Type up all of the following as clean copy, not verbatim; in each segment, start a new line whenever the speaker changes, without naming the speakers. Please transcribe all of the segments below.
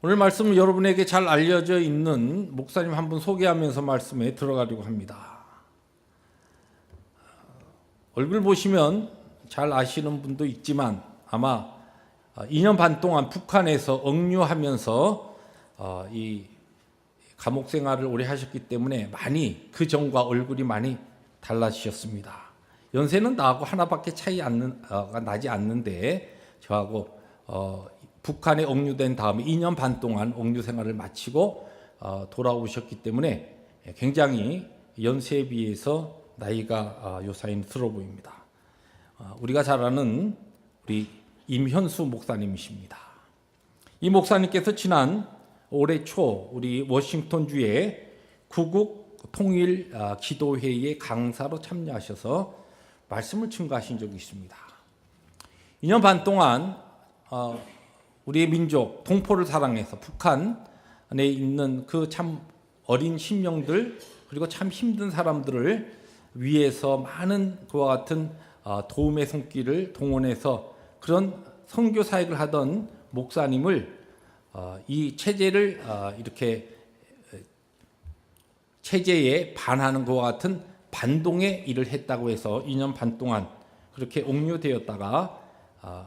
오늘 말씀은 여러분에게 잘 알려져 있는 목사님 한 분 소개하면서 말씀에 들어가려고 합니다. 얼굴 보시면 잘 아시는 분도 있지만 아마 2년 반 동안 북한에서 억류하면서 이 감옥 생활을 오래 하셨기 때문에 많이 그 전과 얼굴이 많이 달라지셨습니다. 연세는 나하고 하나밖에 차이가 나지 않는데 저하고 북한에 억류된 다음에 2년 반 동안 억류 생활을 마치고 돌아오셨기 때문에 굉장히 연세에 비해서 나이가 요사이스러워 보입니다. 우리가 잘 아는 우리 임현수 목사님이십니다. 이 목사님께서 지난 올해 초 우리 워싱턴주의 구국 통일 기도회의에 강사로 참여하셔서 말씀을 증거하신 적이 있습니다. 2년 반 동안 우리의 민족 동포를 사랑해서 북한에 있는 그 참 어린 심령들 그리고 참 힘든 사람들을 위해서 많은 그와 같은 도움의 손길을 동원해서 그런 선교 사역을 하던 목사님을 이 체제를 이렇게 체제에 반하는 것과 같은 반동의 일을 했다고 해서 2년 반 동안 그렇게 옥류되었다가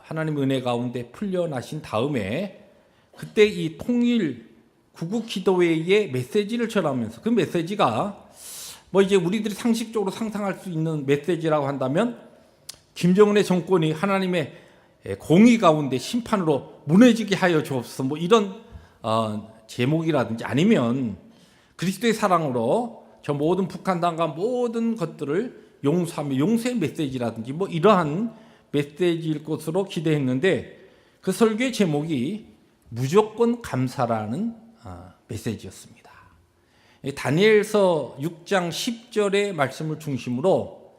하나님 은혜 가운데 풀려나신 다음에 그때 이 통일 구국 기도회의 메시지를 전하면서 그 메시지가 뭐 이제 우리들이 상식적으로 상상할 수 있는 메시지라고 한다면 김정은의 정권이 하나님의 공의 가운데 심판으로 무너지게 하여 주옵소서 뭐 이런 제목이라든지 아니면 그리스도의 사랑으로 저 모든 북한 당과 모든 것들을 용서하며 용서의 메시지라든지 뭐 이러한 메시지일 것으로 기대했는데 그 설교의 제목이 무조건 감사라는 메시지였습니다. 다니엘서 6장 10절의 말씀을 중심으로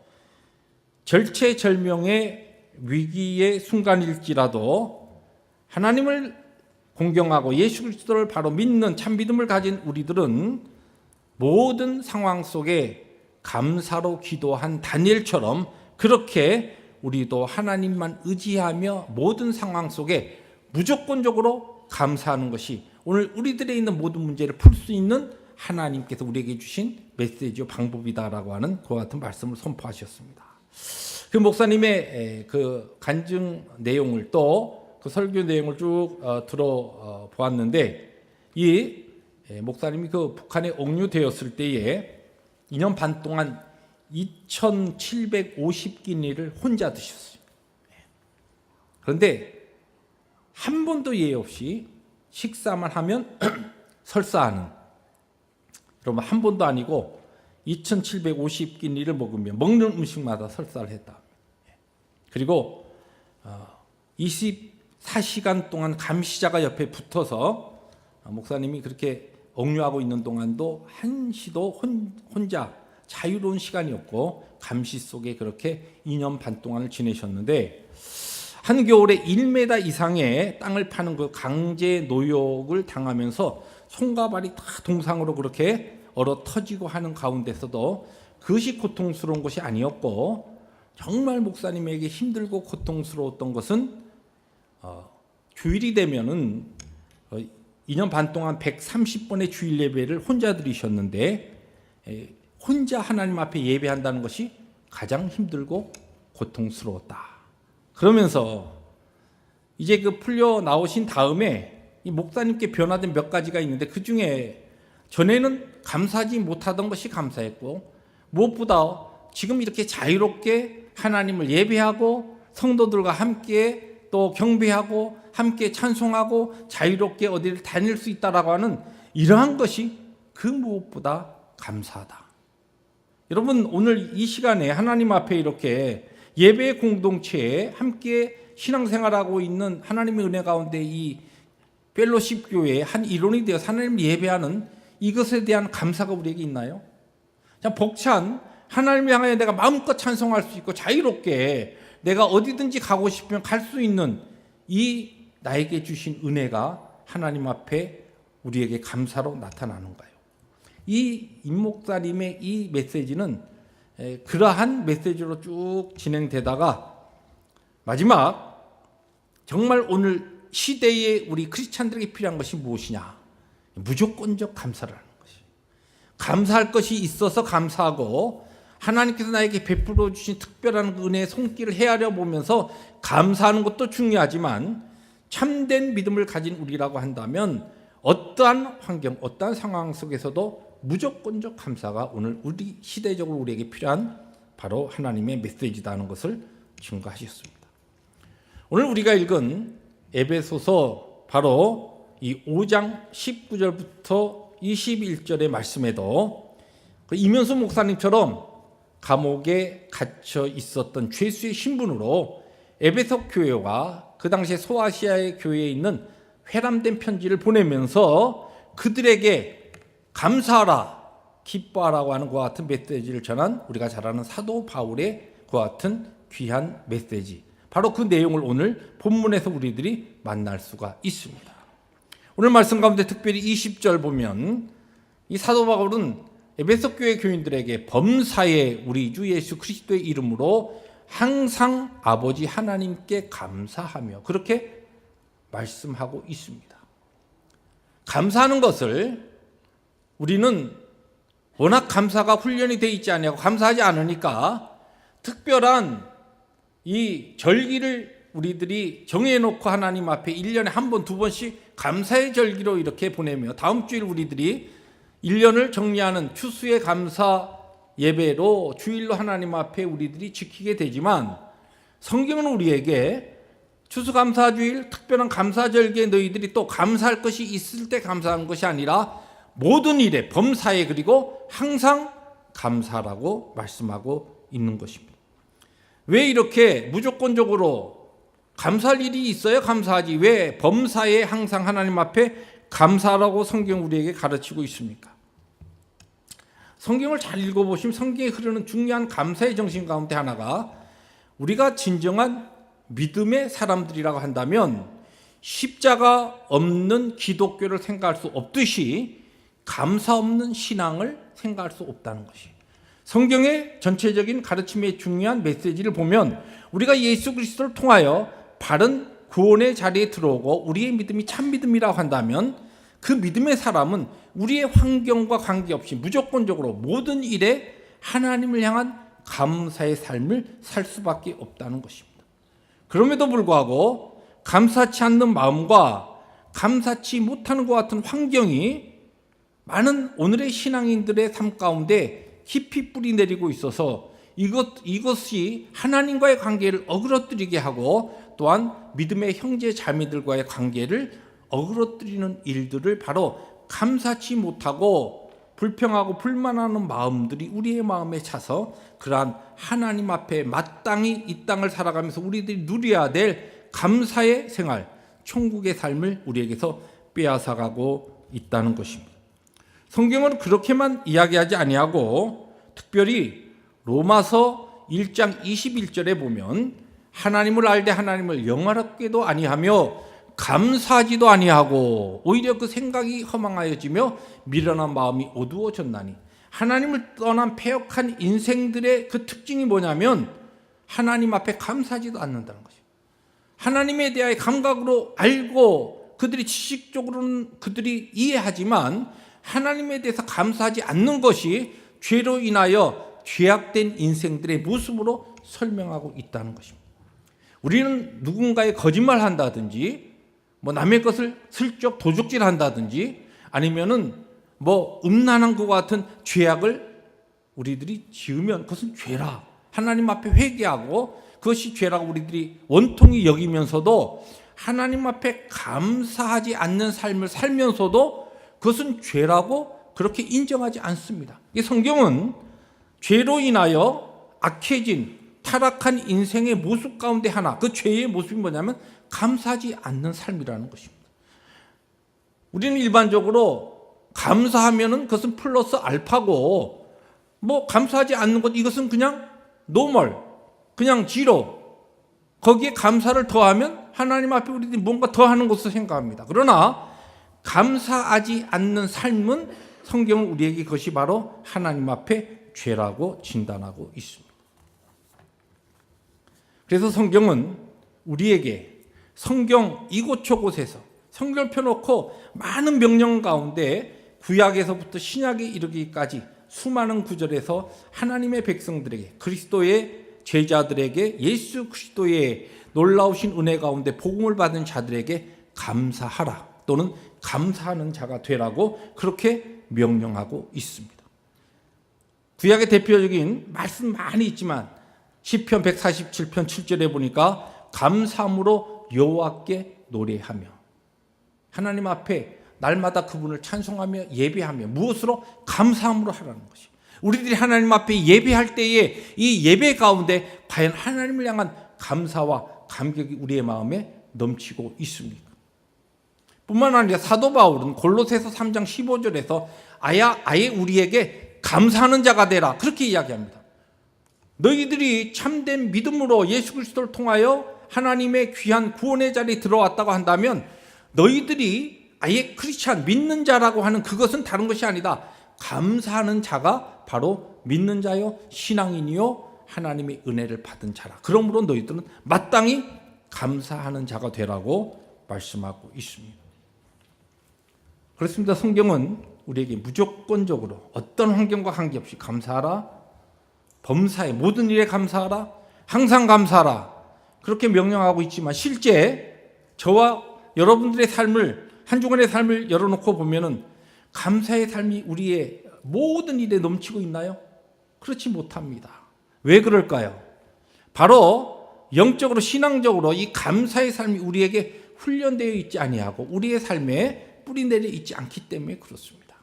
절체절명의 위기의 순간일지라도 하나님을 공경하고 예수 그리스도를 바로 믿는 참 믿음을 가진 우리들은 모든 상황 속에 감사로 기도한 다니엘처럼 그렇게 우리도 하나님만 의지하며 모든 상황 속에 무조건적으로 감사하는 것이 오늘 우리들에 있는 모든 문제를 풀 수 있는 하나님께서 우리에게 주신 메시지와 방법이다라고 하는 그와 같은 말씀을 선포하셨습니다. 그 목사님의 그 간증 내용을 또 그 설교 내용을 쭉 들어보았는데 이 목사님이 그 북한에 억류되었을 때에 2년 반 동안 2,750끼니를 혼자 드셨어요. 그런데 한 번도 예의 없이 식사만 하면 설사하는 여러분 한 번도 아니고 2,750끼니를 먹으며 먹는 음식마다 설사를 했다. 그리고 24시간 동안 감시자가 옆에 붙어서 목사님이 그렇게 억류하고 있는 동안도 한시도 혼자 자유로운 시간이었고 감시 속에 그렇게 2년 반 동안을 지내셨는데 한겨울에 1m 이상의 땅을 파는 그 강제 노역을 당하면서 손과 발이 다 동상으로 그렇게 얼어 터지고 하는 가운데서도 그것이 고통스러운 것이 아니었고 정말 목사님에게 힘들고 고통스러웠던 것은 주일이 되면은 2년 반 동안 130번의 주일 예배를 혼자 드리셨는데 혼자 하나님 앞에 예배한다는 것이 가장 힘들고 고통스러웠다. 그러면서 이제 그 풀려 나오신 다음에 이 목사님께 변화된 몇 가지가 있는데 그 중에 전에는 감사하지 못하던 것이 감사했고 무엇보다 지금 이렇게 자유롭게 하나님을 예배하고 성도들과 함께 또 경배하고 함께 찬송하고 자유롭게 어디를 다닐 수 있다라고 하는 이러한 것이 그 무엇보다 감사하다. 여러분 오늘 이 시간에 하나님 앞에 이렇게 예배 공동체에 함께 신앙생활하고 있는 하나님의 은혜 가운데 이 펠로십 교회의 한 일원이 되어서 하나님을 예배하는 이것에 대한 감사가 우리에게 있나요? 참 벅찬 하나님을 향하여 내가 마음껏 찬송할 수 있고 자유롭게 내가 어디든지 가고 싶으면 갈 수 있는 이 나에게 주신 은혜가 하나님 앞에 우리에게 감사로 나타나는가요? 이 임목사님의 이 메시지는 그러한 메시지로 쭉 진행되다가 마지막 정말 오늘 시대에 우리 크리스찬들에게 필요한 것이 무엇이냐? 무조건적 감사를 하는 것이. 감사할 것이 있어서 감사하고 하나님께서 나에게 베풀어 주신 특별한 은혜의 손길을 헤아려 보면서 감사하는 것도 중요하지만 참된 믿음을 가진 우리라고 한다면 어떠한 환경, 어떠한 상황 속에서도 무조건적 감사가 오늘 우리 시대적으로 우리에게 필요한 바로 하나님의 메시지다는 것을 증거하셨습니다. 오늘 우리가 읽은 에베소서 바로 이 5장 19절부터 21절의 말씀에도 이면수 목사님처럼 감옥에 갇혀 있었던 죄수의 신분으로 에베소 교회와 그 당시에 소아시아의 교회에 있는 회람된 편지를 보내면서 그들에게 감사하라, 기뻐하라고 하는 그와 같은 메시지를 전한 우리가 잘 아는 사도 바울의 그와 같은 귀한 메시지, 바로 그 내용을 오늘 본문에서 우리들이 만날 수가 있습니다. 오늘 말씀 가운데 특별히 20절 보면 이 사도 바울은 에베소 교회 교인들에게 범사에 우리 주 예수 그리스도의 이름으로 항상 아버지 하나님께 감사하며 그렇게 말씀하고 있습니다. 감사하는 것을 우리는 워낙 감사가 훈련이 되어 있지 않냐고 감사하지 않으니까 특별한 이 절기를 우리들이 정해놓고 하나님 앞에 1년에 한 번, 두 번씩 감사의 절기로 이렇게 보내며 다음 주일 우리들이 1년을 정리하는 추수의 감사 예배로 주일로 하나님 앞에 우리들이 지키게 되지만 성경은 우리에게 추수감사주일 특별한 감사절기에 너희들이 또 감사할 것이 있을 때 감사하는 것이 아니라 모든 일에 범사에 그리고 항상 감사라고 말씀하고 있는 것입니다. 왜 이렇게 무조건적으로 감사할 일이 있어야 감사하지 왜 범사에 항상 하나님 앞에 감사라고 성경 우리에게 가르치고 있습니까? 성경을 잘 읽어보시면 성경에 흐르는 중요한 감사의 정신 가운데 하나가 우리가 진정한 믿음의 사람들이라고 한다면 십자가 없는 기독교를 생각할 수 없듯이 감사 없는 신앙을 생각할 수 없다는 것이 성경의 전체적인 가르침의 중요한 메시지를 보면 우리가 예수 그리스도를 통하여 바른 구원의 자리에 들어오고 우리의 믿음이 참 믿음이라고 한다면 그 믿음의 사람은 우리의 환경과 관계없이 무조건적으로 모든 일에 하나님을 향한 감사의 삶을 살 수밖에 없다는 것입니다. 그럼에도 불구하고 감사치 않는 마음과 감사치 못하는 것 같은 환경이 많은 오늘의 신앙인들의 삶 가운데 깊이 뿌리 내리고 있어서 이것이 하나님과의 관계를 어그러뜨리게 하고 또한 믿음의 형제 자매들과의 관계를 어그러뜨리는 일들을 바로 감사치 못하고 불평하고 불만하는 마음들이 우리의 마음에 차서 그러한 하나님 앞에 마땅히 이 땅을 살아가면서 우리들이 누려야 될 감사의 생활, 천국의 삶을 우리에게서 빼앗아가고 있다는 것입니다. 성경은 그렇게만 이야기하지 아니하고 특별히 로마서 1장 21절에 보면 하나님을 알되 하나님을 영화롭게도 아니하며 감사하지도 아니하고 오히려 그 생각이 허망하여지며 미련한 마음이 어두워졌나니 하나님을 떠난 패역한 인생들의 그 특징이 뭐냐면 하나님 앞에 감사하지도 않는다는 것이에요. 하나님에 대하여 감각으로 알고 그들이 지식적으로는 그들이 이해하지만 하나님에 대해서 감사하지 않는 것이 죄로 인하여 죄악된 인생들의 모습으로 설명하고 있다는 것입니다. 우리는 누군가의 거짓말 한다든지 남의 것을 슬쩍 도둑질 한다든지 아니면은 음란한 것 같은 죄악을 우리들이 지으면 그것은 죄라 하나님 앞에 회개하고 그것이 죄라고 우리들이 원통이 여기면서도 하나님 앞에 감사하지 않는 삶을 살면서도 그것은 죄라고 그렇게 인정하지 않습니다. 이 성경은 죄로 인하여 악해진 타락한 인생의 모습 가운데 하나, 그 죄의 모습이 뭐냐면 감사하지 않는 삶이라는 것입니다. 우리는 일반적으로 감사하면은 그것은 플러스 알파고 감사하지 않는 것 이것은 그냥 노멀, 그냥 지로 거기에 감사를 더하면 하나님 앞에 우리들이 뭔가 더하는 것으로 생각합니다. 그러나 감사하지 않는 삶은 성경은 우리에게 그것이 바로 하나님 앞에 죄라고 진단하고 있습니다. 그래서 성경은 우리에게 성경 이곳저곳에서 성경을 펴놓고 많은 명령 가운데 구약에서부터 신약에 이르기까지 수많은 구절에서 하나님의 백성들에게, 그리스도의 제자들에게, 예수 그리스도의 놀라우신 은혜 가운데 복음을 받은 자들에게 감사하라 또는 감사하는 자가 되라고 그렇게 명령하고 있습니다. 구약의 대표적인 말씀 많이 있지만 시편 147편 7절에 보니까 감사함으로 여호와께 노래하며, 하나님 앞에 날마다 그분을 찬송하며 예배하며, 무엇으로? 감사함으로 하라는 것이. 우리들이 하나님 앞에 예배할 때에 이 예배 가운데 과연 하나님을 향한 감사와 감격이 우리의 마음에 넘치고 있습니까? 뿐만 아니라 사도 바울은 골로새서 3장 15절에서 아예 우리에게 감사하는 자가 되라 그렇게 이야기합니다. 너희들이 참된 믿음으로 예수 그리스도를 통하여 하나님의 귀한 구원의 자리에 들어왔다고 한다면 너희들이 아예 크리스찬 믿는 자라고 하는 그것은 다른 것이 아니다. 감사하는 자가 바로 믿는 자요 신앙인이요 하나님의 은혜를 받은 자라. 그러므로 너희들은 마땅히 감사하는 자가 되라고 말씀하고 있습니다. 그렇습니다. 성경은 우리에게 무조건적으로 어떤 환경과 관계없이 감사하라, 범사에 모든 일에 감사하라, 항상 감사하라 그렇게 명령하고 있지만 실제 저와 여러분들의 삶을, 한 주간의 삶을 열어놓고 보면은 감사의 삶이 우리의 모든 일에 넘치고 있나요? 그렇지 못합니다. 왜 그럴까요? 바로 영적으로 신앙적으로 이 감사의 삶이 우리에게 훈련되어 있지 아니하고 우리의 삶에 뿌리 내려 있지 않기 때문에 그렇습니다.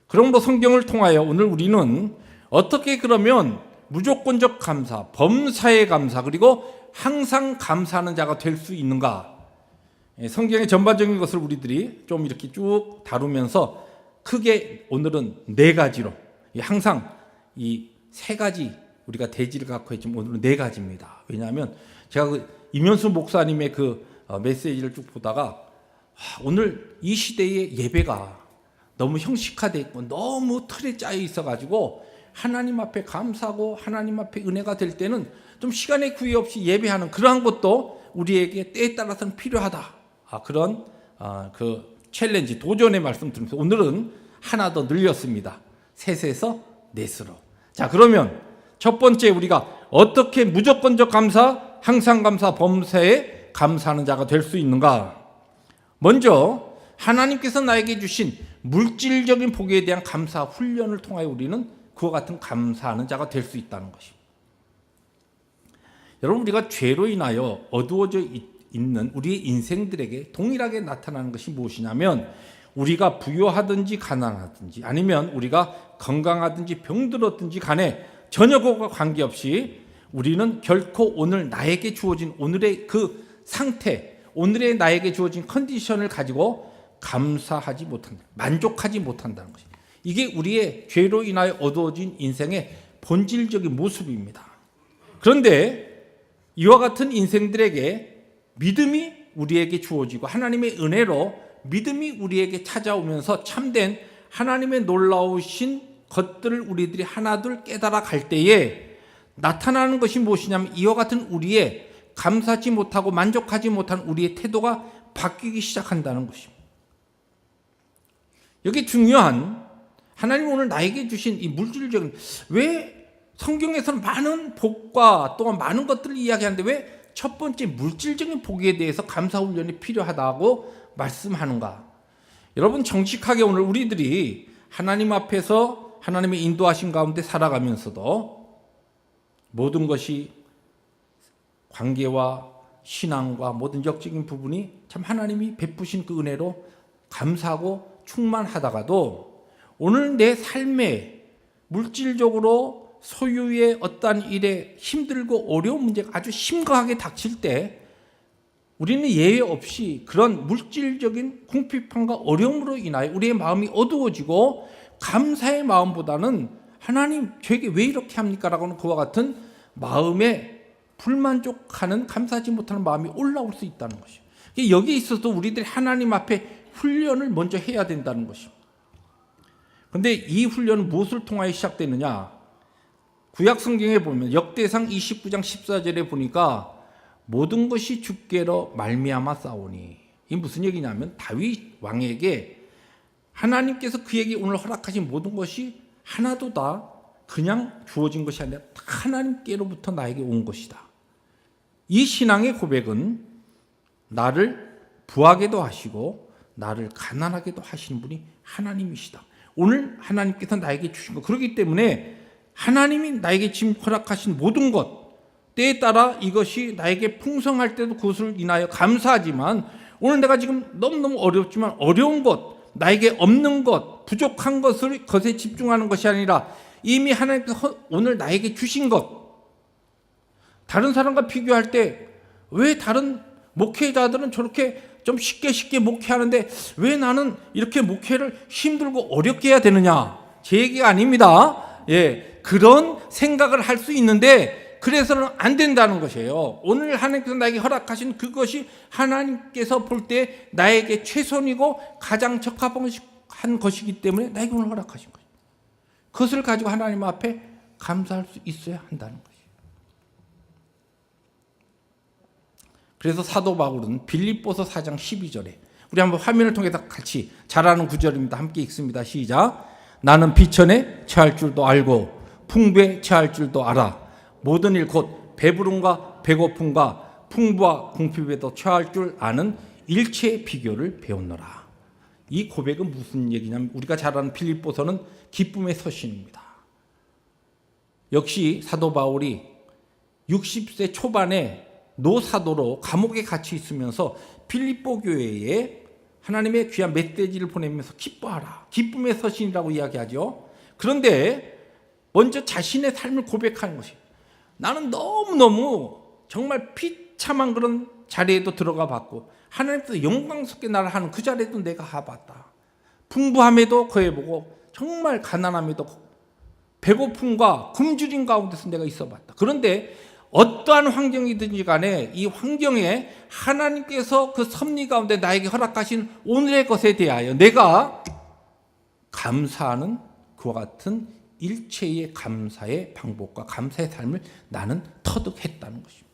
그러므로 성경을 통하여 오늘 우리는 어떻게 그러면 무조건적 감사, 범사의 감사, 그리고 항상 감사하는 자가 될 수 있는가? 성경의 전반적인 것을 우리들이 좀 이렇게 쭉 다루면서 크게 오늘은 4가지로, 항상 이 3가지 우리가 대지를 갖고 있지만 오늘은 4가지입니다. 왜냐하면 제가 임현수 목사님의 메시지를 쭉 보다가 오늘 이 시대의 예배가 너무 형식화되어 있고 너무 틀에 짜여 있어가지고 하나님 앞에 감사하고 하나님 앞에 은혜가 될 때는 좀 시간의 구애 없이 예배하는 그러한 것도 우리에게 때에 따라서는 필요하다. 그런 그 챌린지, 도전의 말씀 드리면서 오늘은 하나 더 늘렸습니다. 3에서 4으로. 자, 그러면 첫 번째 우리가 어떻게 무조건적 감사, 항상 감사, 범사에 감사하는 자가 될 수 있는가? 먼저 하나님께서 나에게 주신 물질적인 복에 대한 감사 훈련을 통하여 우리는 그와 같은 감사하는 자가 될 수 있다는 것입니다. 여러분, 우리가 죄로 인하여 어두워져 있는 우리의 인생들에게 동일하게 나타나는 것이 무엇이냐면 우리가 부유하든지 가난하든지 아니면 우리가 건강하든지 병들었든지 간에 전혀 그것과 관계없이 우리는 결코 오늘 나에게 주어진 오늘의 그 상태, 오늘의 나에게 주어진 컨디션을 가지고 감사하지 못한다, 만족하지 못한다는 것이. 이게 우리의 죄로 인하여 어두워진 인생의 본질적인 모습입니다. 그런데 이와 같은 인생들에게 믿음이 우리에게 주어지고 하나님의 은혜로 믿음이 우리에게 찾아오면서 참된 하나님의 놀라우신 것들을 우리들이 하나둘 깨달아 갈 때에 나타나는 것이 무엇이냐면 이와 같은 우리의 감사하지 못하고 만족하지 못한 우리의 태도가 바뀌기 시작한다는 것입니다. 여기 중요한 하나님 오늘 나에게 주신 이 물질적인, 왜 성경에서는 많은 복과 또한 많은 것들을 이야기하는데 왜 첫 번째 물질적인 복에 대해서 감사 훈련이 필요하다고 말씀하는가? 여러분, 정직하게 오늘 우리들이 하나님 앞에서 하나님의 인도하신 가운데 살아가면서도 모든 것이 관계와 신앙과 모든 영적인 부분이 참 하나님이 베푸신 그 은혜로 감사하고 충만하다가도 오늘 내 삶에 물질적으로 소유의 어떠한 일에 힘들고 어려운 문제가 아주 심각하게 닥칠 때 우리는 예외 없이 그런 물질적인 궁핍함과 어려움으로 인하여 우리의 마음이 어두워지고 감사의 마음보다는 하나님 저에게 왜 이렇게 합니까? 라고는 그와 같은 마음에 불만족하는, 감사하지 못하는 마음이 올라올 수 있다는 것이죠. 여기에 있어서 우리들이 하나님 앞에 훈련을 먼저 해야 된다는 것입니다. 그런데 이 훈련은 무엇을 통하여 시작되느냐? 구약 성경에 보면 역대상 29장 14절에 보니까 모든 것이 주께로 말미암아 싸우니. 이 무슨 얘기냐면 다윗 왕에게 하나님께서 그에게 오늘 허락하신 모든 것이 하나도 다 그냥 주어진 것이 아니라 다 하나님께로부터 나에게 온 것이다. 이 신앙의 고백은 나를 부하게도 하시고 나를 가난하게도 하시는 분이 하나님이시다. 오늘 하나님께서 나에게 주신 것, 그렇기 때문에 하나님이 나에게 지금 허락하신 모든 것, 때에 따라 이것이 나에게 풍성할 때도 그것을 인하여 감사하지만, 오늘 내가 지금 너무너무 어렵지만 어려운 것, 나에게 없는 것, 부족한 것에 집중하는 것이 아니라 이미 하나님께서 오늘 나에게 주신 것, 다른 사람과 비교할 때 왜 다른 목회자들은 저렇게 좀 쉽게 목회하는데 왜 나는 이렇게 목회를 힘들고 어렵게 해야 되느냐? 제 얘기가 아닙니다. 예, 그런 생각을 할 수 있는데 그래서는 안 된다는 것이에요. 오늘 하나님께서 나에게 허락하신 그것이 하나님께서 볼 때 나에게 최선이고 가장 적합한 것이기 때문에 나에게 오늘 허락하신 것입니다. 그것을 가지고 하나님 앞에 감사할 수 있어야 한다는 것이에요. 그래서 사도 바울은 빌립보서 4장 12절에, 우리 한번 화면을 통해서 같이 잘 아는 구절입니다. 함께 읽습니다. 시작. 나는 비천에 처할 줄도 알고 풍부에 처할 줄도 알아. 모든 일 곧 배부름과 배고픔과 풍부와 궁핍에도 처할 줄 아는 일체의 비교를 배웠노라. 이 고백은 무슨 얘기냐면 우리가 잘 아는 빌립보서는 기쁨의 서신입니다. 역시 사도 바울이 60세 초반에 노사도로 감옥에 갇혀 있으면서 빌립보 교회에 하나님의 귀한 메시지를 보내면서 기뻐하라, 기쁨의 서신이라고 이야기하죠. 그런데 먼저 자신의 삶을 고백하는 것이, 나는 너무너무 정말 비참한 그런 자리에도 들어가 봤고 하나님께서 영광스럽게 나를 하는 그 자리에도 내가 가봤다. 풍부함에도 거해보고 정말 가난함에도 배고픔과 굶주림 가운데서 내가 있어봤다. 그런데 어떠한 환경이든지 간에 이 환경에 하나님께서 그 섭리 가운데 나에게 허락하신 오늘의 것에 대하여 내가 감사하는 그와 같은 일체의 감사의 방법과 감사의 삶을 나는 터득했다는 것입니다.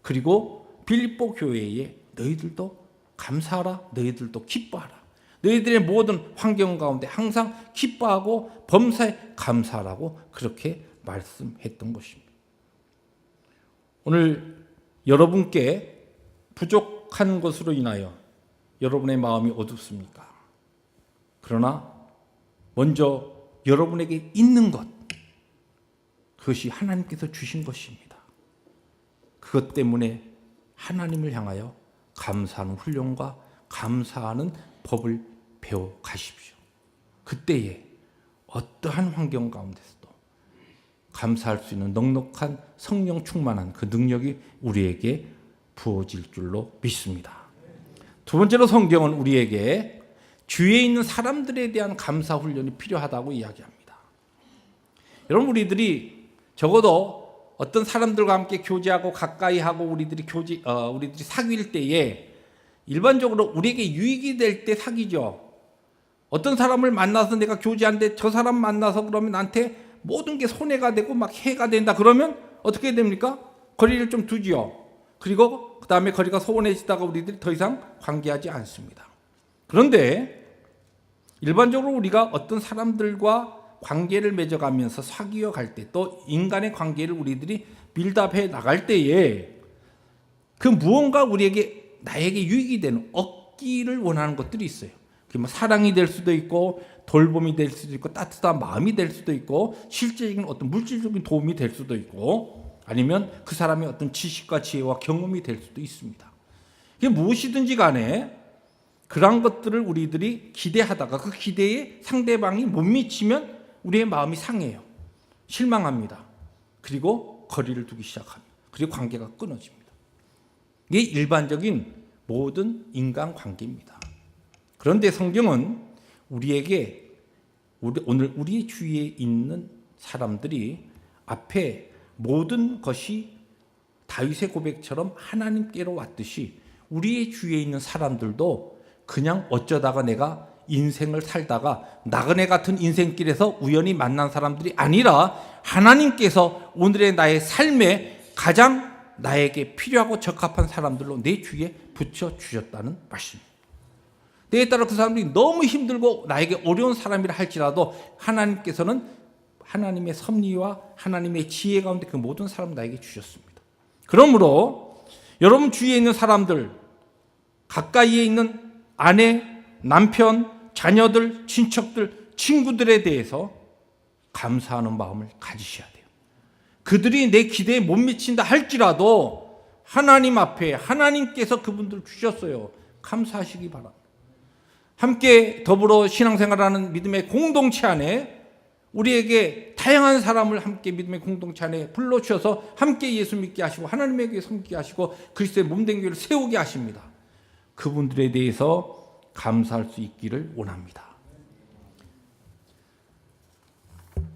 그리고 빌립보 교회에 너희들도 감사하라, 너희들도 기뻐하라. 너희들의 모든 환경 가운데 항상 기뻐하고 범사에 감사하라고 그렇게 말씀했던 것입니다. 오늘 여러분께 부족한 것으로 인하여 여러분의 마음이 어둡습니까? 그러나 먼저 여러분에게 있는 것, 그것이 하나님께서 주신 것입니다. 그것 때문에 하나님을 향하여 감사하는 훈련과 감사하는 법을 배워 가십시오. 그때에 어떠한 환경 가운데서도 감사할 수 있는 넉넉한 성령 충만한 그 능력이 우리에게 부어질 줄로 믿습니다. 두 번째로 성경은 우리에게 주위에 있는 사람들에 대한 감사 훈련이 필요하다고 이야기합니다. 여러분, 우리들이 적어도 어떤 사람들과 함께 교제하고 가까이 하고 우리들이 사귈 때에 일반적으로 우리에게 유익이 될 때 사귀죠. 어떤 사람을 만나서 내가 교제하는데 저 사람 만나서 그러면 나한테 모든 게 손해가 되고 막 해가 된다 그러면 어떻게 됩니까? 거리를 좀 두지요. 그리고 그 다음에 거리가 소원해지다가 우리들이 더 이상 관계하지 않습니다. 그런데 일반적으로 우리가 어떤 사람들과 관계를 맺어가면서 사귀어 갈 때, 또 인간의 관계를 우리들이 빌드업해 나갈 때에 그 무언가 나에게 유익이 되는, 얻기를 원하는 것들이 있어요. 그게 뭐 사랑이 될 수도 있고 돌봄이 될 수도 있고 따뜻한 마음이 될 수도 있고 실제적인 어떤 물질적인 도움이 될 수도 있고 아니면 그 사람의 어떤 지식과 지혜와 경험이 될 수도 있습니다. 이게 무엇이든지 간에 그런 것들을 우리들이 기대하다가 그 기대에 상대방이 못 미치면 우리의 마음이 상해요. 실망합니다. 그리고 거리를 두기 시작합니다. 그리고 관계가 끊어집니다. 이게 일반적인 모든 인간관계입니다. 그런데 성경은 우리에게 오늘 우리 주위에 있는 사람들이 앞에 모든 것이 다윗의 고백처럼 하나님께로 왔듯이 우리의 주위에 있는 사람들도 그냥 어쩌다가 내가 인생을 살다가 나그네 같은 인생길에서 우연히 만난 사람들이 아니라 하나님께서 오늘의 나의 삶에 가장 나에게 필요하고 적합한 사람들로 내 주위에 붙여주셨다는 말씀입니다. 때에 따라 그 사람들이 너무 힘들고 나에게 어려운 사람이라 할지라도 하나님께서는 하나님의 섭리와 하나님의 지혜 가운데 그 모든 사람을 나에게 주셨습니다. 그러므로 여러분 주위에 있는 사람들, 가까이에 있는 아내, 남편, 자녀들, 친척들, 친구들에 대해서 감사하는 마음을 가지셔야 돼요. 그들이 내 기대에 못 미친다 할지라도 하나님 앞에 하나님께서 그분들 주셨어요. 감사하시기 바랍니다. 함께 더불어 신앙생활하는 믿음의 공동체 안에 우리에게 다양한 사람을 함께 믿음의 공동체 안에 불러주셔서 함께 예수 믿게 하시고 하나님에게 섬기게 하시고 그리스도의 몸된 교회를 세우게 하십니다. 그분들에 대해서 감사할 수 있기를 원합니다.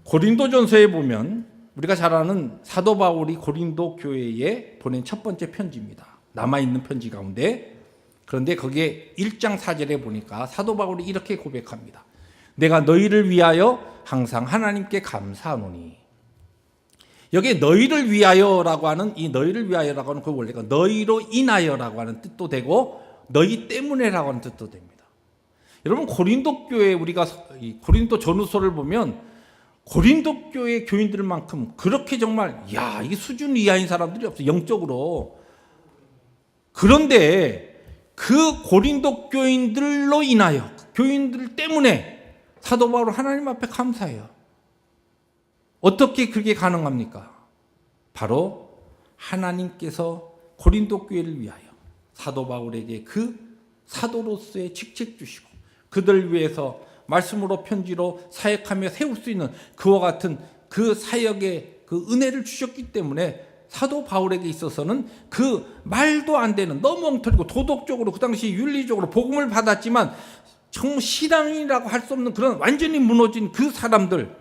고린도전서에 보면 우리가 잘 아는 사도 바울이 고린도 교회에 보낸 첫 번째 편지입니다. 남아있는 편지 가운데. 그런데 거기에 1장 4절에 보니까 사도 바울이 이렇게 고백합니다. 내가 너희를 위하여 항상 하나님께 감사하노니. 여기에 너희를 위하여라고 하는 이 너희를 위하여라고 하는 그 원래가 너희로 인하여라고 하는 뜻도 되고 너희 때문에라고 하는 뜻도 됩니다. 여러분 고린도 교회 우리가 고린도 전후서를 보면 고린도 교회 교인들만큼 그렇게 정말 이게 수준 이하인 사람들이 없어요. 영적으로. 그런데 그 고린도 교인들로 인하여 교인들 때문에 사도 바울은 하나님 앞에 감사해요. 어떻게 그게 가능합니까? 바로 하나님께서 고린도 교회를 위하여 사도 바울에게 그 사도로서의 직책 주시고 그들 위해서 말씀으로 편지로 사역하며 세울 수 있는 그와 같은 그 사역의 그 은혜를 주셨기 때문에 사도 바울에게 있어서는 그 말도 안 되는 너무 엉터리고 도덕적으로 그 당시 윤리적으로 복음을 받았지만 정말 신앙이라고 할 수 없는 그런 완전히 무너진 그 사람들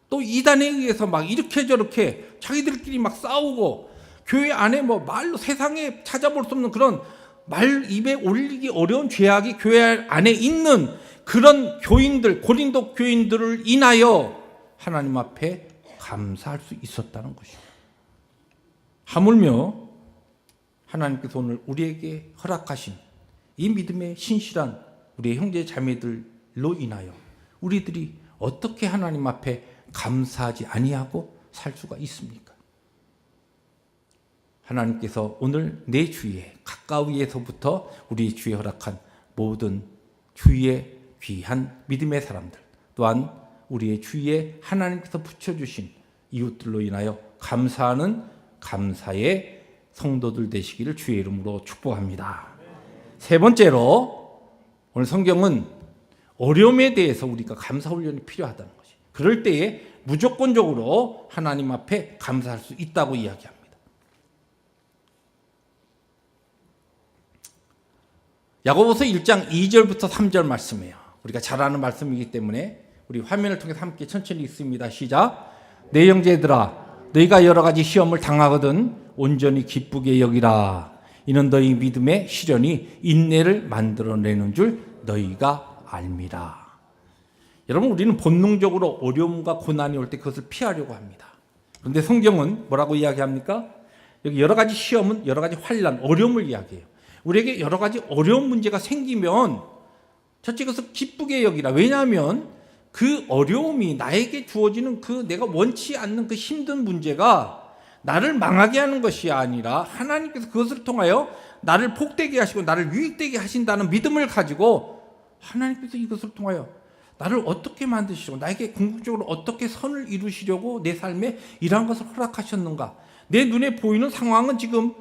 또 이단에 의해서 막 이렇게 저렇게 자기들끼리 막 싸우고 교회 안에 뭐 말로 세상에 찾아볼 수 없는 그런 말 입에 올리기 어려운 죄악이 교회 안에 있는 그런 교인들 고린도 교인들을 인하여 하나님 앞에 감사할 수 있었다는 것입니다. 하물며 하나님께서 오늘 우리에게 허락하신 이 믿음의 신실한 우리의 형제 자매들로 인하여 우리들이 어떻게 하나님 앞에 감사하지 아니하고 살 수가 있습니까? 하나님께서 오늘 내 주위에 가까이에서부터 우리 주위에 허락한 모든 주위에 귀한 믿음의 사람들 또한 우리의 주위에 하나님께서 붙여주신 이웃들로 인하여 감사하는 감사의 성도들 되시기를 주의 이름으로 축복합니다. 세 번째로 오늘 성경은 어려움에 대해서 우리가 감사 훈련이 필요하다는 것이 그럴 때에 무조건적으로 하나님 앞에 감사할 수 있다고 이야기합니다. 야고보서 1장 2절부터 3절 말씀이에요. 우리가 잘 아는 말씀이기 때문에 우리 화면을 통해서 함께 천천히 읽습니다. 시작. 내 형제들아 너희가 여러 가지 시험을 당하거든 온전히 기쁘게 여기라. 이는 너희 믿음의 시련이 인내를 만들어내는 줄 너희가 알미라. 여러분 우리는 본능적으로 어려움과 고난이 올 때 그것을 피하려고 합니다. 그런데 성경은 뭐라고 이야기합니까? 여기 여러 가지 시험은 여러 가지 환난, 어려움을 이야기해요. 우리에게 여러 가지 어려운 문제가 생기면 첫째 것을 기쁘게 여기라. 왜냐하면 그 어려움이 나에게 주어지는 그 내가 원치 않는 그 힘든 문제가 나를 망하게 하는 것이 아니라 하나님께서 그것을 통하여 나를 복되게 하시고 나를 유익되게 하신다는 믿음을 가지고 하나님께서 이것을 통하여 나를 어떻게 만드시고 나에게 궁극적으로 어떻게 선을 이루시려고 내 삶에 이러한 것을 허락하셨는가. 내 눈에 보이는 상황은 지금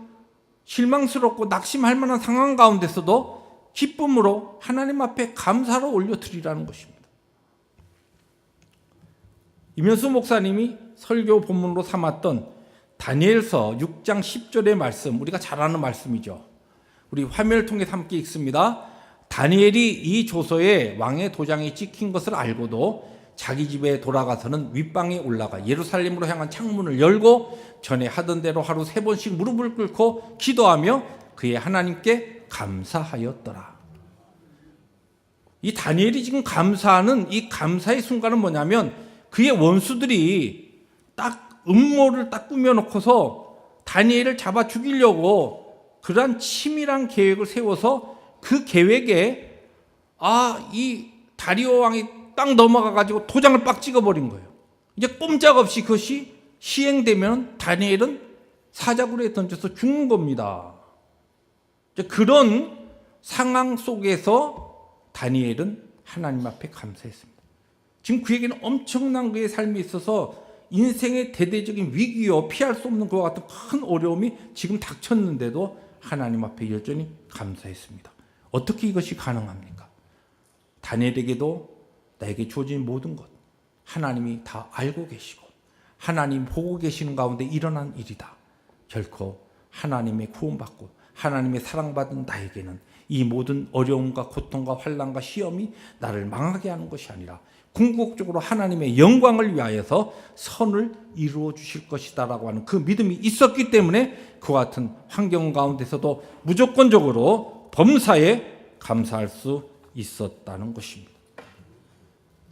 실망스럽고 낙심할 만한 상황 가운데서도 기쁨으로 하나님 앞에 감사로 올려드리라는 것입니다. 임현수 목사님이 설교 본문으로 삼았던 다니엘서 6장 10절의 말씀, 우리가 잘 아는 말씀이죠. 우리 화면을 통해서 함께 읽습니다. 다니엘이 이 조서에 왕의 도장이 찍힌 것을 알고도 자기 집에 돌아가서는 윗방에 올라가 예루살렘으로 향한 창문을 열고 전에 하던 대로 하루 3번씩 무릎을 꿇고 기도하며 그의 하나님께 감사하였더라. 이 다니엘이 지금 감사하는 이 감사의 순간은 뭐냐면 그의 원수들이 딱 음모를 딱 꾸며놓고서 다니엘을 잡아 죽이려고 그러한 치밀한 계획을 세워서 그 계획에 이 다리오 왕이 딱 넘어가 가지고 도장을 빡 찍어버린 거예요. 이제 꼼짝없이 그것이 시행되면 다니엘은 사자굴에 던져서 죽는 겁니다. 그런 상황 속에서 다니엘은 하나님 앞에 감사했습니다. 지금 그에게는 엄청난 그의 삶에 있어서 인생의 대대적인 위기요, 피할 수 없는 그와 같은 큰 어려움이 지금 닥쳤는데도 하나님 앞에 여전히 감사했습니다. 어떻게 이것이 가능합니까? 다니엘에게도 나에게 주어진 모든 것 하나님이 다 알고 계시고 하나님 보고 계시는 가운데 일어난 일이다. 결코 하나님의 구원받고 하나님의 사랑받은 나에게는 이 모든 어려움과 고통과 환난과 시험이 나를 망하게 하는 것이 아니라 궁극적으로 하나님의 영광을 위하여서 선을 이루어 주실 것이다라고 하는 그 믿음이 있었기 때문에 그와 같은 환경 가운데서도 무조건적으로 범사에 감사할 수 있었다는 것입니다.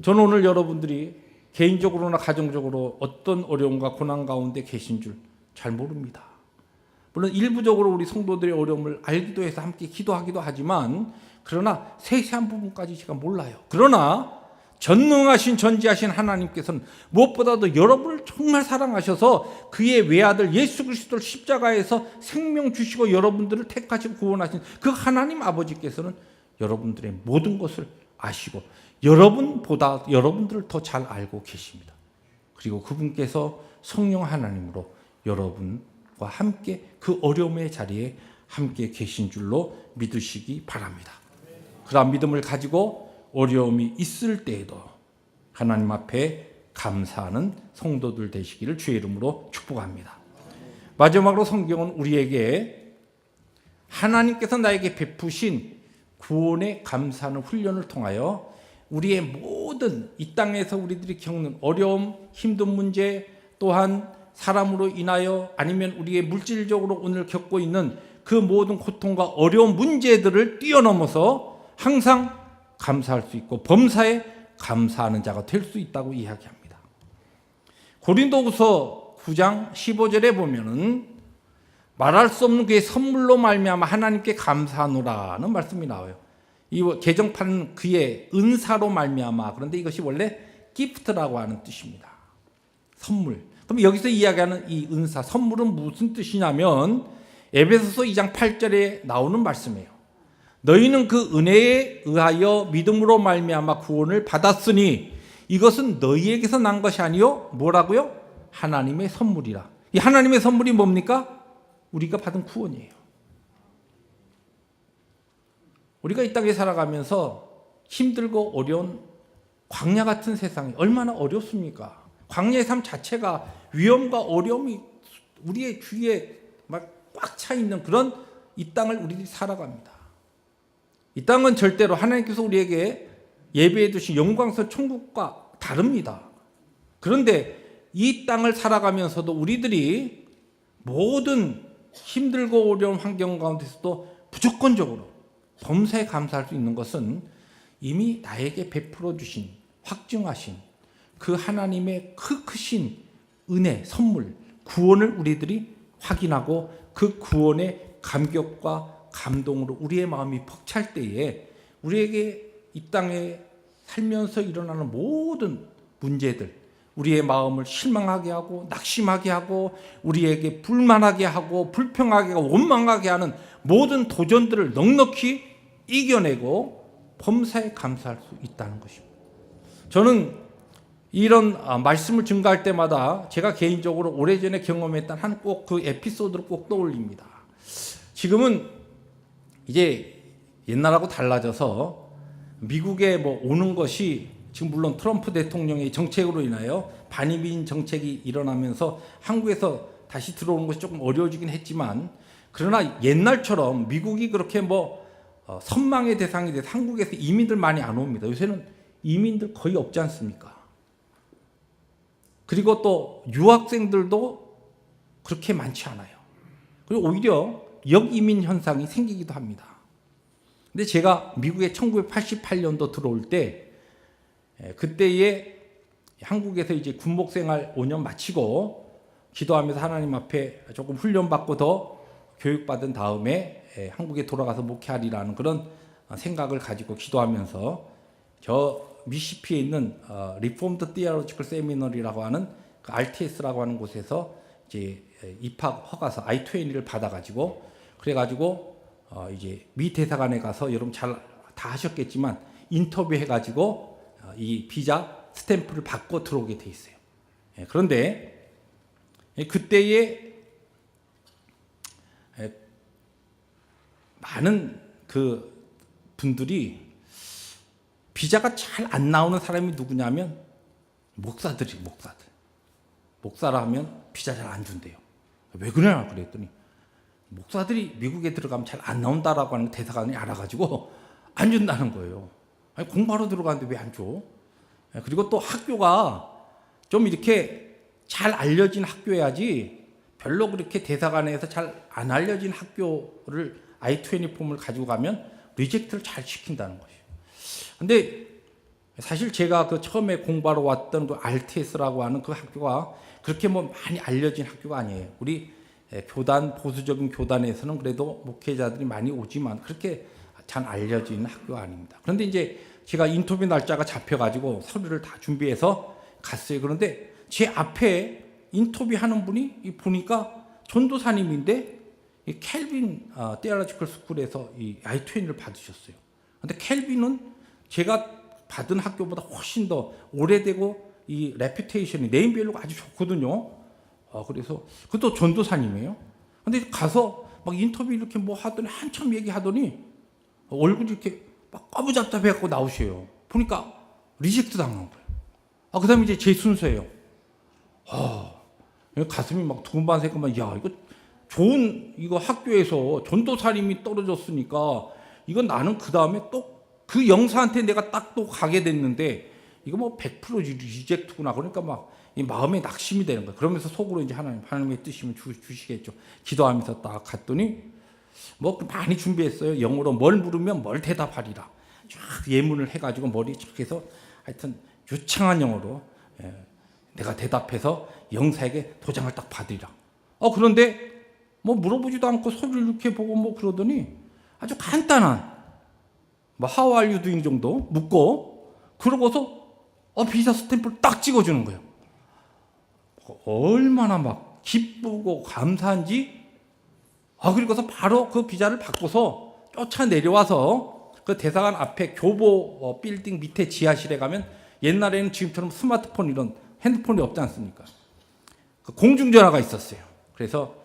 저는 오늘 여러분들이 개인적으로나 가정적으로 어떤 어려움과 고난 가운데 계신 줄 잘 모릅니다. 물론 일부적으로 우리 성도들의 어려움을 알기도 해서 함께 기도하기도 하지만 그러나 세세한 부분까지 제가 몰라요. 그러나 전능하신 전지하신 하나님께서는 무엇보다도 여러분을 정말 사랑하셔서 그의 외아들 예수 그리스도를 십자가에서 생명 주시고 여러분들을 택하시고 구원하신 그 하나님 아버지께서는 여러분들의 모든 것을 아시고 여러분보다 여러분들을 더 잘 알고 계십니다. 그리고 그분께서 성령 하나님으로 여러분과 함께 그 어려움의 자리에 함께 계신 줄로 믿으시기 바랍니다. 그러한 믿음을 가지고 어려움이 있을 때에도 하나님 앞에 감사하는 성도들 되시기를 주의 이름으로 축복합니다. 마지막으로 성경은 우리에게 하나님께서 나에게 베푸신 구원에 감사하는 훈련을 통하여 우리의 모든 이 땅에서 우리들이 겪는 어려움, 힘든 문제, 또한 사람으로 인하여 아니면 우리의 물질적으로 오늘 겪고 있는 그 모든 고통과 어려운 문제들을 뛰어넘어서 항상 감사할 수 있고 범사에 감사하는 자가 될 수 있다고 이야기합니다. 고린도후서 9장 15절에 보면은 말할 수 없는 그의 선물로 말미암아 하나님께 감사하노라는 말씀이 나와요. 이 개정판은 그의 은사로 말미암아, 그런데 이것이 원래 기프트라고 하는 뜻입니다. 선물. 그럼 여기서 이야기하는 이 은사, 선물은 무슨 뜻이냐면 에베소서 2장 8절에 나오는 말씀이에요. 너희는 그 은혜에 의하여 믿음으로 말미암아 구원을 받았으니 이것은 너희에게서 난 것이 아니요 뭐라고요? 하나님의 선물이라. 이 하나님의 선물이 뭡니까? 우리가 받은 구원이에요. 우리가 이 땅에 살아가면서 힘들고 어려운 광야 같은 세상이 얼마나 어렵습니까? 광야의 삶 자체가 위험과 어려움이 우리의 주위에 막 꽉 차 있는 그런 이 땅을 우리들이 살아갑니다. 이 땅은 절대로 하나님께서 우리에게 예배해 두신 영광스러운 천국과 다릅니다. 그런데 이 땅을 살아가면서도 우리들이 모든 힘들고 어려운 환경 가운데서도 무조건적으로 범사에 감사할 수 있는 것은 이미 나에게 베풀어 주신 확증하신 그 하나님의 크신 은혜, 선물, 구원을 우리들이 확인하고 그 구원의 감격과 감동으로 우리의 마음이 벅찰 때에 우리에게 이 땅에 살면서 일어나는 모든 문제들, 우리의 마음을 실망하게 하고 낙심하게 하고 우리에게 불만하게 하고 불평하게 하고 원망하게 하는 모든 도전들을 넉넉히 이겨내고 범사에 감사할 수 있다는 것입니다. 저는 이런 말씀을 증거할 때마다 제가 개인적으로 오래전에 경험했던 한 꼭 그 에피소드를 꼭 떠올립니다. 지금은 이제 옛날하고 달라져서 미국에 오는 것이 지금 물론 트럼프 대통령의 정책으로 인하여 반이민 정책이 일어나면서 한국에서 다시 들어오는 것이 조금 어려워지긴 했지만 그러나 옛날처럼 미국이 그렇게 선망의 대상이 돼서 한국에서 이민들 많이 안 옵니다. 요새는 이민들 거의 없지 않습니까? 그리고 또 유학생들도 그렇게 많지 않아요. 그리고 오히려 역이민 현상이 생기기도 합니다. 근데 제가 미국에 1988년도 들어올 때 그때에 한국에서 이제 군복 생활 5년 마치고 기도하면서 하나님 앞에 조금 훈련받고 더 교육받은 다음에 한국에 돌아가서 목회하리라는 그런 생각을 가지고 기도하면서 저 미시피에 있는 리폼드 티올로지컬 세미너리라고 하는 그 RTS라고 하는 곳에서 이제 입학 허가서 I-20를 받아가지고 그래가지고 이제 미 대사관에 가서 여러분 잘 다 하셨겠지만 인터뷰해가지고 이 비자 스탬프를 받고 들어오게 돼 있어요. 그런데 그때에 많은 그 분들이 비자가 잘 안 나오는 사람이 누구냐면 목사들. 목사라 하면 비자 잘 안 준대요. 왜 그러냐 그랬더니 목사들이 미국에 들어가면 잘 안 나온다라고 하는 대사관이 알아가지고 안 준다는 거예요. 아니, 공부하러 들어가는데 왜 안 줘? 그리고 또 학교가 좀 이렇게 잘 알려진 학교여야지 별로 그렇게 대사관에서 잘 안 알려진 학교를 I-20 폼을 가지고 가면 리젝트를 잘 시킨다는 것이에요. 근데 사실 제가 그 처음에 공부하러 왔던 그 RTS라고 하는 그 학교가 그렇게 뭐 많이 알려진 학교가 아니에요. 우리 교단, 보수적인 교단에서는 그래도 목회자들이 많이 오지만 그렇게 잘 알려진 학교가 아닙니다. 그런데 이제 제가 인터뷰 날짜가 잡혀가지고 서류를 다 준비해서 갔어요. 그런데 제 앞에 인터뷰하는 분이 보니까 전도사님인데 이 켈빈 테올로지컬 스쿨에서 이 I-20를 받으셨어요. 근데 켈빈은 제가 받은 학교보다 훨씬 더 오래되고 이 레퓨테이션이 네임밸류가 아주 좋거든요. 그래서 그것도 전도사님이에요. 근데 가서 막 인터뷰 이렇게 뭐 하더니 한참 얘기하더니 얼굴이 이렇게 막 까부잡잡해갖고 나오셔요. 보니까 리젝트 당한 거예요. 그다음에 이제 제 순서예요. 가슴이 막 두근반색하면 야 이거 좋은 이거 학교에서 전도사님이 떨어졌으니까 이건 나는 그 다음에 또 그 영사한테 내가 딱 또 가게 됐는데 이거 뭐 100% 리젝트구나. 그러니까 막 이 마음에 낙심이 되는 거예요. 그러면서 속으로 이제 하나님의 뜻이면 주시겠죠. 기도하면서 딱 갔더니 뭐 많이 준비했어요. 영어로 뭘 물으면 뭘 대답하리라. 쫙 예문을 해가지고 머리에 쫙 해서 하여튼 유창한 영어로 내가 대답해서 영사에게 도장을 딱 받으리라. 그런데 뭐 물어보지도 않고 소리를 이렇게 보고 뭐 그러더니 아주 간단한 뭐 How are you doing 정도 묻고 그러고서 비자 스탬프를 딱 찍어주는 거예요. 얼마나 막 기쁘고 감사한지 그리고서 바로 그 비자를 받고서 쫓아 내려와서 그 대사관 앞에 교보 빌딩 밑에 지하실에 가면 옛날에는 지금처럼 스마트폰 이런 핸드폰이 없지 않습니까? 그 공중전화가 있었어요. 그래서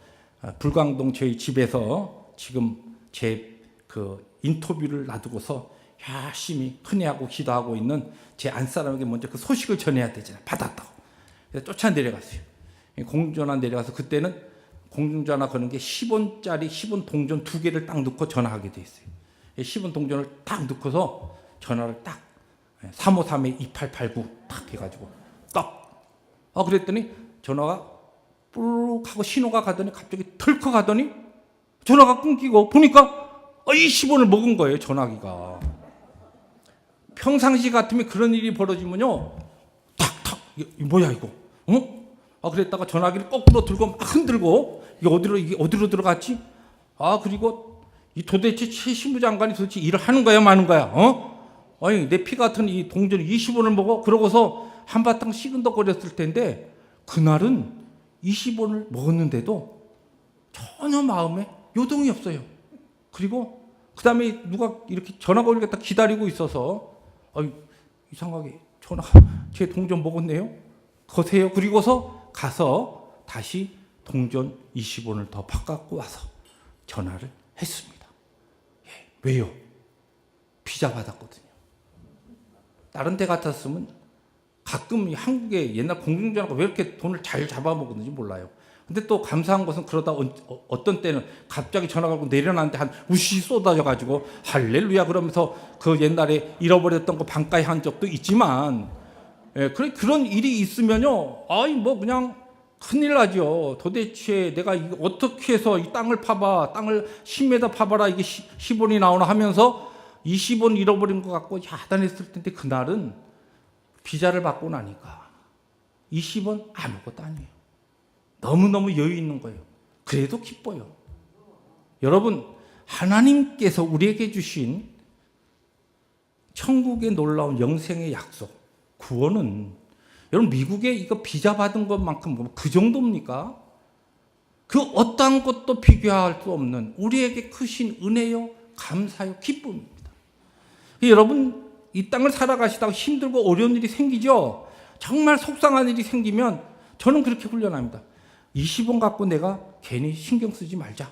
불광동 저희 집에서 지금 제 그 인터뷰를 놔두고서 열심히 큰애하고 기도하고 있는 제 안사람에게 먼저 그 소식을 전해야 되잖아요. 받았다고. 그래서 쫓아 내려갔어요. 공중전화 내려가서 그때는 공중전화 거는 게 10원짜리 10원 동전 2개를 딱 넣고 전화하게 돼 있어요. 10원 동전을 딱 넣고서 전화를 딱 353-2889 딱 해가지고 딱 그랬더니 전화가 뿔룩 하고 신호가 가더니 갑자기 털컥 가더니 전화가 끊기고 보니까 20원을 먹은 거예요. 전화기가. 평상시 같으면 그런 일이 벌어지면요 탁탁 뭐야 이거 그랬다가 전화기를 거꾸로 들고 막 흔들고 이게 어디로 들어갔지? 그리고 이 도대체 최신부 장관이 도대체 일을 하는 거야 마는 거야? 아니 내 피 같은 이 동전 20원을 먹어? 그러고서 한바탕 시근덕거렸을 텐데 그날은 20원을 먹었는데도 전혀 마음에 요동이 없어요. 그리고 그 다음에 누가 이렇게 전화가 오니까 기다리고 있어서 이상하게 전화가 제 동전 먹었네요. 거세요. 그리고서 가서 다시 동전 20원을 더 바꿔갖고 와서 전화를 했습니다. 왜요? 비자 받았거든요. 다른 데 같았으면 가끔 한국에 옛날 공중전화가 왜 이렇게 돈을 잘 잡아먹었는지 몰라요. 근데 또 감사한 것은 그러다 어떤 때는 갑자기 전화가 오고 내려놨는데 한 우시 쏟아져가지고 할렐루야 그러면서 그 옛날에 잃어버렸던 거 반가이 한 적도 있지만 그런 일이 있으면요 뭐 그냥 큰일 나죠. 도대체 내가 이거 어떻게 해서 이 땅을 파봐 땅을 10m 파봐라 이게 10원이 나오나 하면서 20원 잃어버린 것 같고 야단했을 텐데 그날은 비자를 받고 나니까 20원 아무것도 아니에요. 너무너무 여유 있는 거예요. 그래도 기뻐요. 여러분, 하나님께서 우리에게 주신 천국의 놀라운 영생의 약속, 구원은 여러분 미국에 이거 비자 받은 것만큼 그 정도입니까? 그 어떠한 것도 비교할 수 없는 우리에게 크신 은혜요, 감사요, 기쁨입니다. 여러분 이 땅을 살아가시다가 힘들고 어려운 일이 생기죠. 정말 속상한 일이 생기면 저는 그렇게 훈련합니다. 20원 갖고 내가 괜히 신경 쓰지 말자.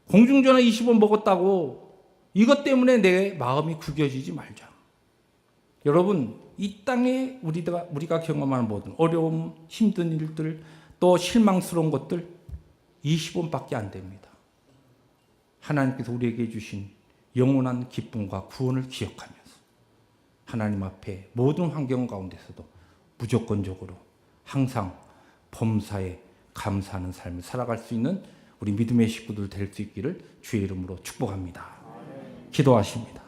공중전화 20원 먹었다고 이것 때문에 내 마음이 구겨지지 말자. 여러분 이 땅에 우리가 경험하는 모든 어려움, 힘든 일들, 또 실망스러운 것들 20원밖에 안 됩니다. 하나님께서 우리에게 주신 영원한 기쁨과 구원을 기억하면서 하나님 앞에 모든 환경 가운데서도 무조건적으로 항상 범사에 감사하는 삶을 살아갈 수 있는 우리 믿음의 식구들 될 수 있기를 주의 이름으로 축복합니다. 기도하십니다.